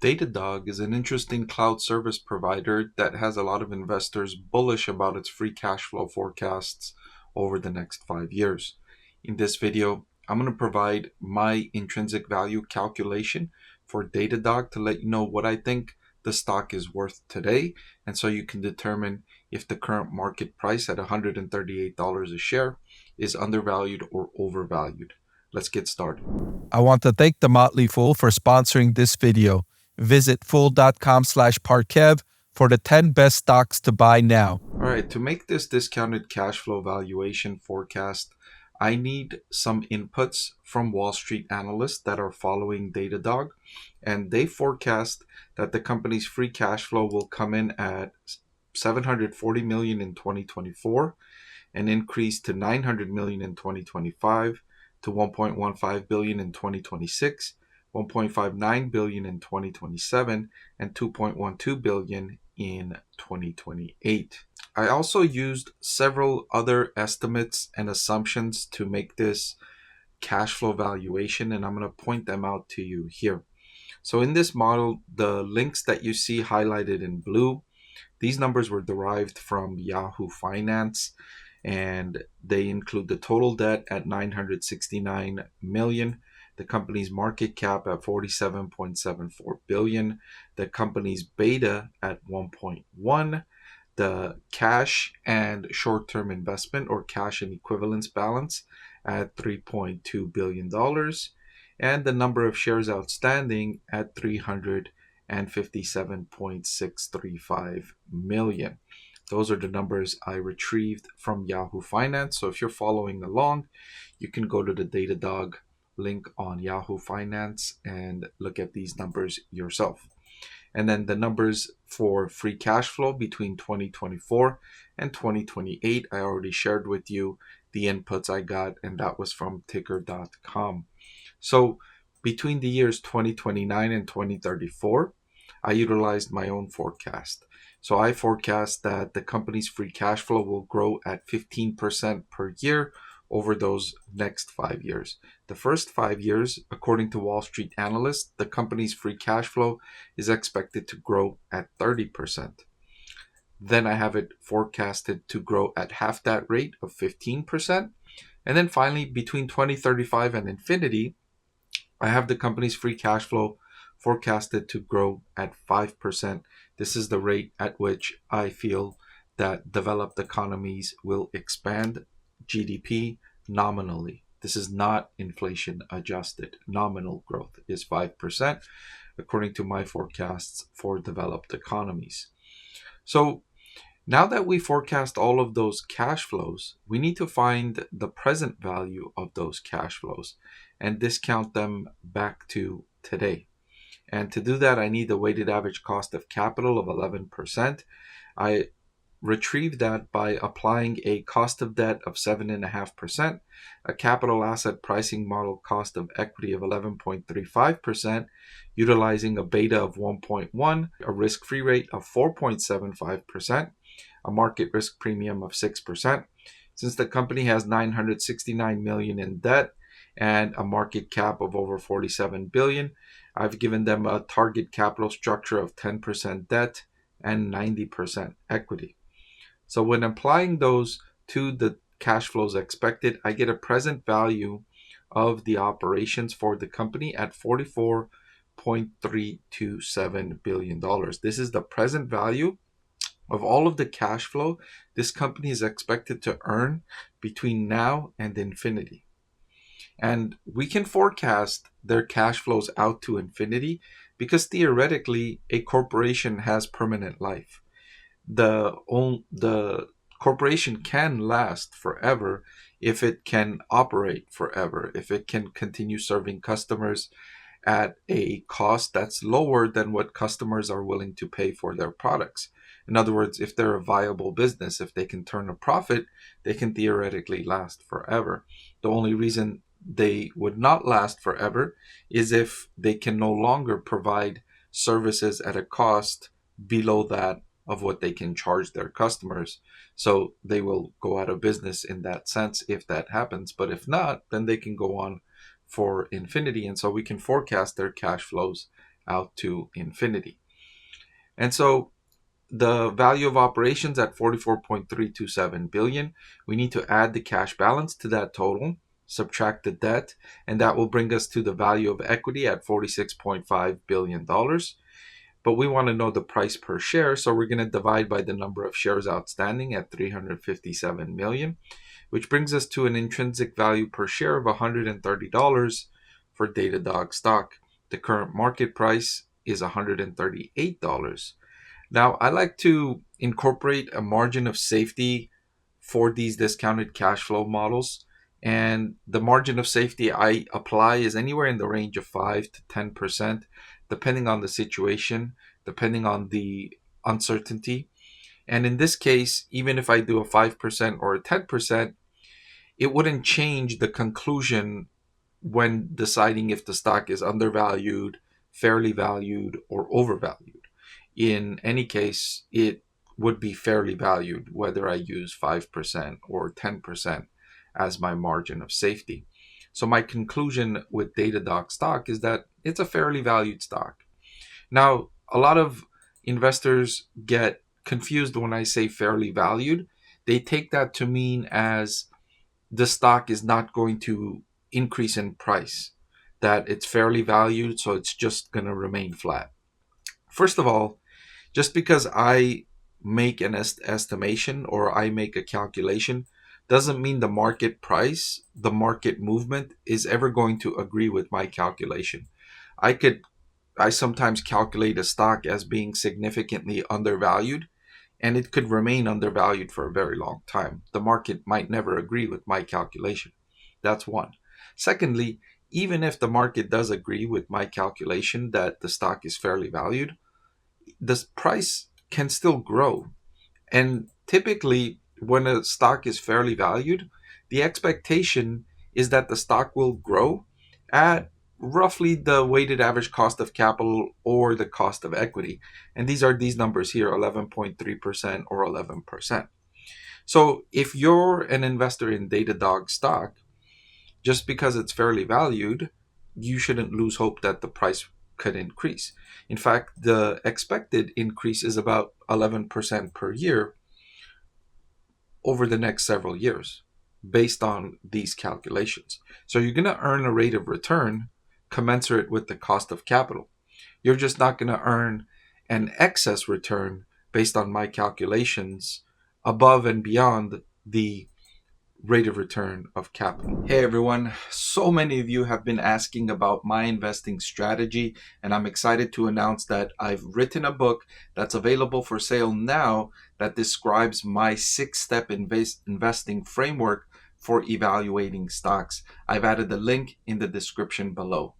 DataDog is an interesting cloud service provider that has a lot of investors bullish about its free cash flow forecasts over the next 5 years. In this video, I'm going to provide my intrinsic value calculation for DataDog to let you know what I think the stock is worth today, and so you can determine if the current market price at $138 a share is undervalued or overvalued. Let's get started. I want to thank The Motley Fool for sponsoring this video. Visit fool.com/parkev for the 10 best stocks to buy now. All right, to make this discounted cash flow valuation forecast, I need some inputs from Wall Street analysts that are following DataDog, and they forecast that the company's free cash flow will come in at $740 million in 2024, an increase to $900 million in 2025, to $1.15 billion in 2026, $1.59 billion in 2027, and $2.12 billion in 2028. I also used several other estimates and assumptions to make this cash flow valuation, and I'm going to point them out to you here. So in this model, the links that you see highlighted in blue, these numbers were derived from Yahoo Finance, and they include the total debt at $969 million, the company's market cap at $47.74 billion, the company's beta at 1.1, the cash and short-term investment or cash and equivalents balance at $3.2 billion, and the number of shares outstanding at 357.635 million. Those are the numbers I retrieved from Yahoo Finance. So if you're following along, you can go to the DataDog link on Yahoo Finance and look at these numbers yourself. And then the numbers for free cash flow between 2024 and 2028, I already shared with you the inputs I got, and that was from ticker.com. So between the years 2029 and 2034, I utilized my own forecast. So I forecast that the company's free cash flow will grow at 15% per year over those next 5 years. The first 5 years, according to Wall Street analysts, the company's free cash flow is expected to grow at 30%. Then I have it forecasted to grow at half that rate of 15%. And then finally, between 2035 and infinity, I have the company's free cash flow forecasted to grow at 5%. This is the rate at which I feel that developed economies will expand GDP nominally. This is not inflation adjusted. Nominal growth is 5%, according to my forecasts for developed economies. So now that we forecast all of those cash flows, we need to find the present value of those cash flows and discount them back to today. And to do that, I need the weighted average cost of capital of 11%. I retrieved that by applying a cost of debt of 7.5%, a capital asset pricing model cost of equity of 11.35%, utilizing a beta of 1.1, a risk-free rate of 4.75%, a market risk premium of 6%. Since the company has $969 million in debt and a market cap of over $47 billion, I've given them a target capital structure of 10% debt and 90% equity. So when applying those to the cash flows expected, I get a present value of the operations for the company at $44.327 billion. This is the present value of all of the cash flow this company is expected to earn between now and infinity. And we can forecast their cash flows out to infinity because theoretically a corporation has permanent life. The corporation can last forever if it can operate forever, if it can continue serving customers at a cost that's lower than what customers are willing to pay for their products. In other words, if they're a viable business, if they can turn a profit, they can theoretically last forever. The only reason they would not last forever is if they can no longer provide services at a cost below that of what they can charge their customers. So they will go out of business in that sense if that happens. But if not, then they can go on for infinity. And so we can forecast their cash flows out to infinity. And so the value of operations at 44.327 billion, we need to add the cash balance to that total, subtract the debt, and that will bring us to the value of equity at $46.5 billion. But we want to know the price per share, so we're going to divide by the number of shares outstanding at 357 million, which brings us to an intrinsic value per share of $130 for DataDog stock. The current market price is $138. Now, I like to incorporate a margin of safety for these discounted cash flow models. And the margin of safety I apply is anywhere in the range of 5 to 10%, depending on the situation, depending on the uncertainty. And in this case, even if I do a 5% or a 10%, it wouldn't change the conclusion when deciding if the stock is undervalued, fairly valued, or overvalued. In any case, it would be fairly valued whether I use 5% or 10% as my margin of safety. So my conclusion with DataDog stock is that it's a fairly valued stock. Now, a lot of investors get confused when I say fairly valued. They take that to mean as the stock is not going to increase in price, that it's fairly valued, so it's just going to remain flat. First of all, just because I make an estimation or I make a calculation doesn't mean the market price, the market movement is ever going to agree with my calculation. I sometimes calculate a stock as being significantly undervalued, and it could remain undervalued for a very long time. The market might never agree with my calculation. That's one. Secondly, even if the market does agree with my calculation that the stock is fairly valued, the price can still grow. And typically, when a stock is fairly valued, the expectation is that the stock will grow at roughly the weighted average cost of capital or the cost of equity. And these are these numbers here, 11.3% or 11%. So if you're an investor in DataDog stock, just because it's fairly valued, you shouldn't lose hope that the price could increase. In fact, the expected increase is about 11% per year over the next several years based on these calculations. So you're going to earn a rate of return commensurate with the cost of capital. You're just not going to earn an excess return based on my calculations above and beyond the rate of return of capital. Hey everyone, so many of you have been asking about my investing strategy, and I'm excited to announce that I've written a book that's available for sale now that describes my 6-step investing framework for evaluating stocks. I've added the link in the description below.